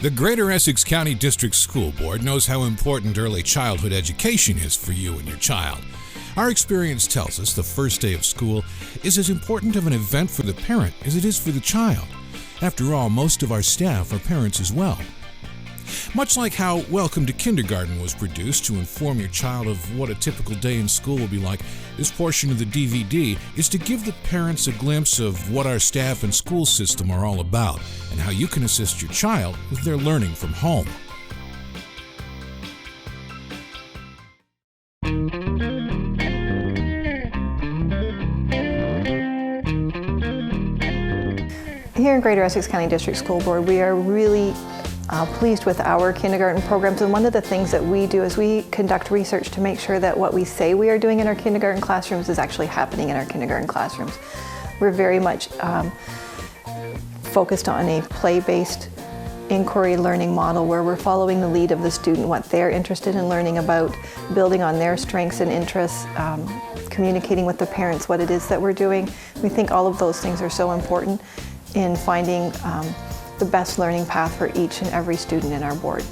The Greater Essex County District School Board knows how important early childhood education is for you and your child. Our experience tells us the first day of school is as important of an event for the parent as it is for the child. After all, most of our staff are parents as well. Much like how Welcome to Kindergarten was produced to inform your child of what a typical day in school will be like, this portion of the DVD is to give the parents a glimpse of what our staff and school system are all about and how you can assist your child with their learning from home. Here in Greater Essex County District School Board, we are really pleased with our kindergarten programs, and one of the things that we do is we conduct research to make sure that what we say we are doing in our kindergarten classrooms is actually happening in our kindergarten classrooms. We're very much focused on a play-based inquiry learning model where we're following the lead of the student, what they're interested in learning about, building on their strengths and interests, communicating with the parents what it is that we're doing. We think all of those things are so important in finding the best learning path for each and every student in our board.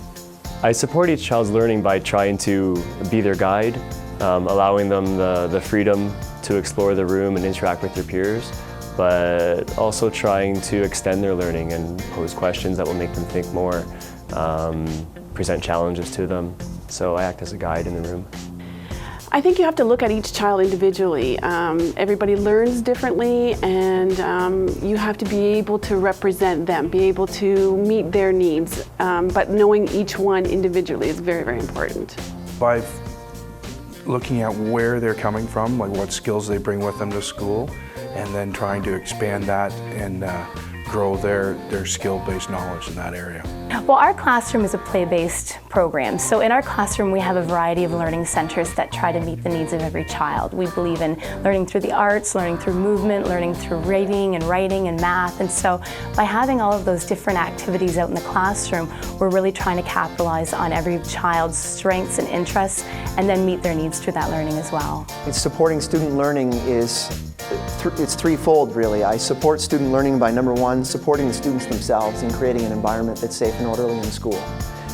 I support each child's learning by trying to be their guide, allowing them the freedom to explore the room and interact with their peers, but also trying to extend their learning and pose questions that will make them think more, present challenges to them. So I act as a guide in the room. I think you have to look at each child individually. Everybody learns differently, and you have to be able to represent them, be able to meet their needs, but knowing each one individually is very, very important. By looking at where they're coming from, like what skills they bring with them to school, and then trying to expand that and grow their skill-based knowledge in that area. Well, our classroom is a play-based program. So in our classroom, we have a variety of learning centers that try to meet the needs of every child. We believe in learning through the arts, learning through movement, learning through reading and writing and math. And so by having all of those different activities out in the classroom, we're really trying to capitalize on every child's strengths and interests and then meet their needs through that learning as well. Supporting student learning it's threefold, really. I support student learning by, number one, supporting the students themselves and creating an environment that's safe and orderly in school.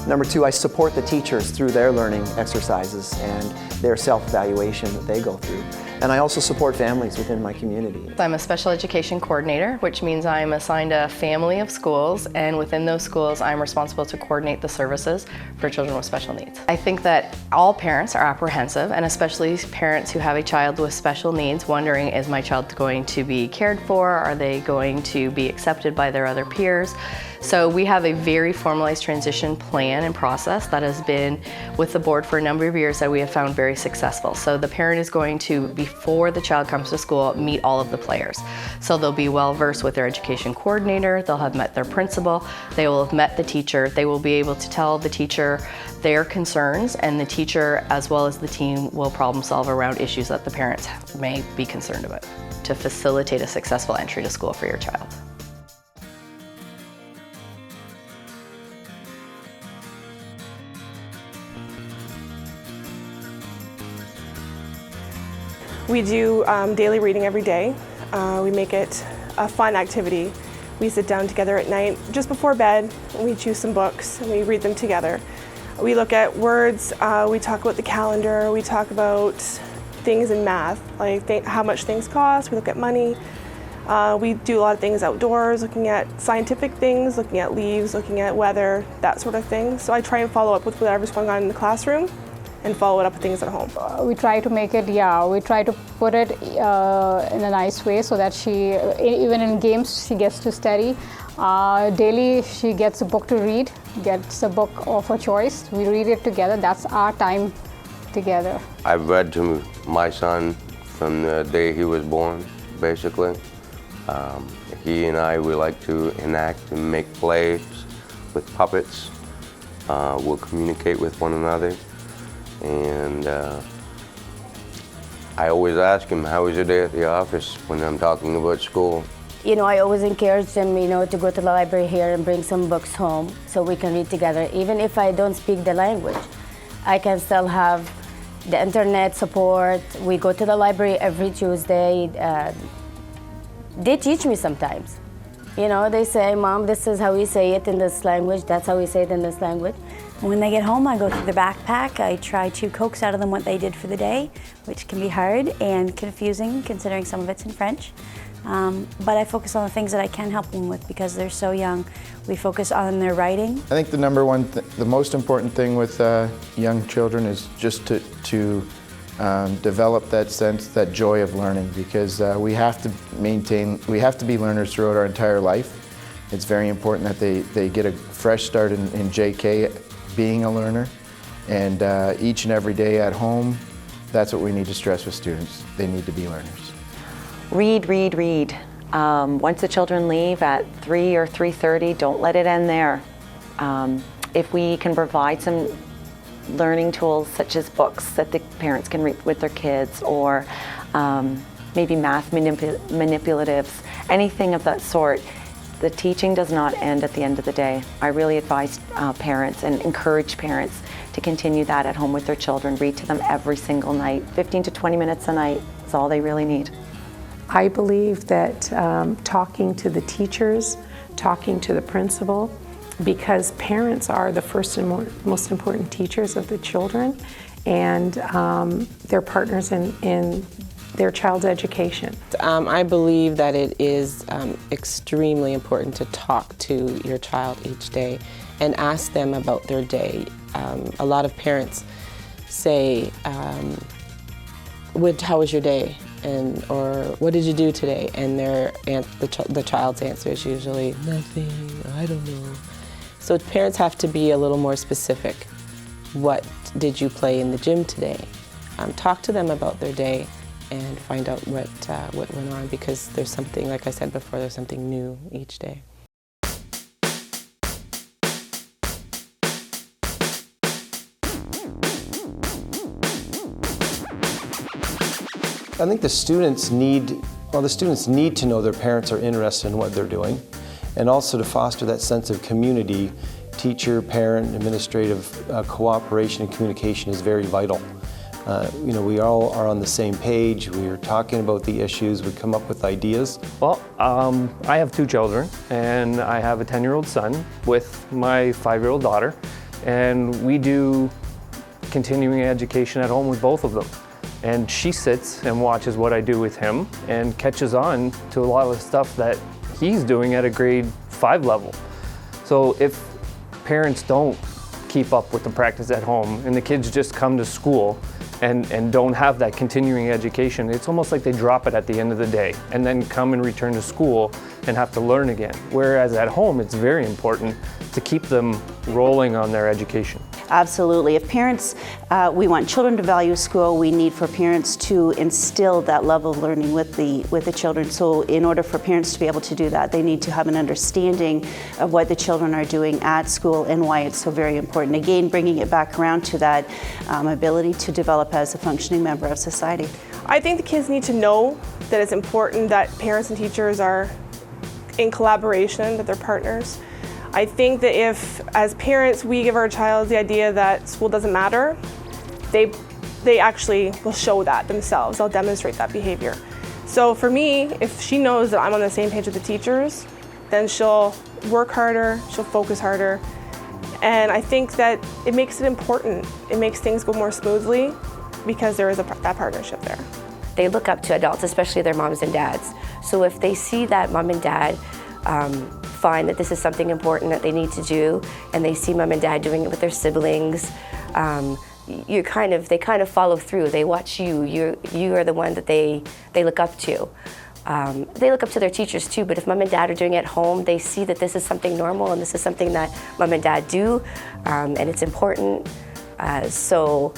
Number two, I support the teachers through their learning exercises and their self-evaluation that they go through. And I also support families within my community. I'm a special education coordinator, which means I'm assigned a family of schools, and within those schools I'm responsible to coordinate the services for children with special needs. I think that all parents are apprehensive, and especially parents who have a child with special needs, wondering, is my child going to be cared for? Are they going to be accepted by their other peers? So we have a very formalized transition plan and process that has been with the board for a number of years that we have found very successful. So the parent is going to, before the child comes to school, meet all of the players. So they'll be well versed with their education coordinator, they'll have met their principal, they will have met the teacher, they will be able to tell the teacher their concerns, and the teacher as well as the team will problem solve around issues that the parents may be concerned about to facilitate a successful entry to school for your child. We do daily reading every day. We make it a fun activity. We sit down together at night just before bed, and we choose some books and we read them together. We look at words, we talk about the calendar, we talk about things in math, like how much things cost, we look at money. We do a lot of things outdoors, looking at scientific things, looking at leaves, looking at weather, that sort of thing. So I try and follow up with whatever's going on in the classroom and follow it up with things at home. We try to make it, we try to put it in a nice way so that she, even in games, she gets to study. Daily, she gets a book to read, gets a book of her choice. We read it together. That's our time together. I've read to my son from the day he was born, basically. He and I, we like to enact and make plays with puppets. We'll communicate with one another. And I always ask him, how was your day at the office when I'm talking about school? You know, I always encourage them, to go to the library here and bring some books home so we can read together. Even if I don't speak the language, I can still have the internet support. We go to the library every Tuesday. They teach me sometimes. You know, they say, Mom, this is how we say it in this language, that's how we say it in this language. When they get home, I go through the backpack. I try to coax out of them what they did for the day, which can be hard and confusing considering some of it's in French. But I focus on the things that I can help them with because they're so young. We focus on their writing. I think the number one, the most important thing with young children is just to develop that sense, that joy of learning, because we have to be learners throughout our entire life. It's very important that they get a fresh start in JK being a learner, and each and every day at home, that's what we need to stress with students. They need to be learners. Read, read, read. Once the children leave at 3 or 3:30, don't let it end there. If we can provide some learning tools such as books that the parents can read with their kids, or maybe math manipulatives, anything of that sort, the teaching does not end at the end of the day. I really advise parents and encourage parents to continue that at home with their children. Read to them every single night. 15 to 20 minutes a night is all they really need. I believe that talking to the teachers, talking to the principal, because parents are the first and most important teachers of the children, and they're partners in their child's education. I believe that it is extremely important to talk to your child each day and ask them about their day. A lot of parents say, how was your day? Or what did you do today? And the child's answer is usually, nothing, I don't know. So parents have to be a little more specific. What did you play in the gym today? Talk to them about their day and find out what went on, because there's something, like I said before, there's something new each day. I think the students need to know their parents are interested in what they're doing, and also to foster that sense of community. Teacher, parent, administrative cooperation and communication is very vital. We all are on the same page. We are talking about the issues. We come up with ideas. Well, I have 2 children, and I have a 10-year-old son with my 5-year-old daughter, and we do continuing education at home with both of them. And she sits and watches what I do with him and catches on to a lot of the stuff that he's doing at a grade 5 level. So if parents don't keep up with the practice at home and the kids just come to school and don't have that continuing education, it's almost like they drop it at the end of the day and then come and return to school and have to learn again. Whereas at home, it's very important to keep them rolling on their education. Absolutely. If parents, we want children to value school, we need for parents to instill that level of learning with the children. So in order for parents to be able to do that, they need to have an understanding of what the children are doing at school and why it's so very important. Again, bringing it back around to that ability to develop as a functioning member of society. I think the kids need to know that it's important that parents and teachers are in collaboration, that they're partners. I think that if, as parents, we give our child the idea that school doesn't matter, they actually will show that themselves. They'll demonstrate that behavior. So for me, if she knows that I'm on the same page with the teachers, then she'll work harder, she'll focus harder. And I think that it makes it important. It makes things go more smoothly because there is that partnership there. They look up to adults, especially their moms and dads. So if they see that mom and dad find that this is something important that they need to do, and they see mom and dad doing it with their siblings, they kind of follow through. They watch you. You are the one that they look up to. They look up to their teachers too, but if mom and dad are doing it at home, they see that this is something normal and this is something that mom and dad do, and it's important. So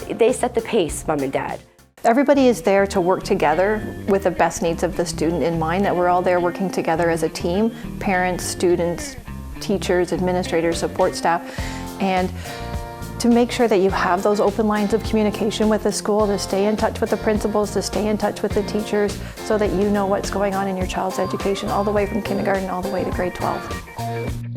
they set the pace, mom and dad. Everybody is there to work together with the best needs of the student in mind, that we're all there working together as a team, parents, students, teachers, administrators, support staff, and to make sure that you have those open lines of communication with the school, to stay in touch with the principals, to stay in touch with the teachers, so that you know what's going on in your child's education all the way from kindergarten all the way to grade 12.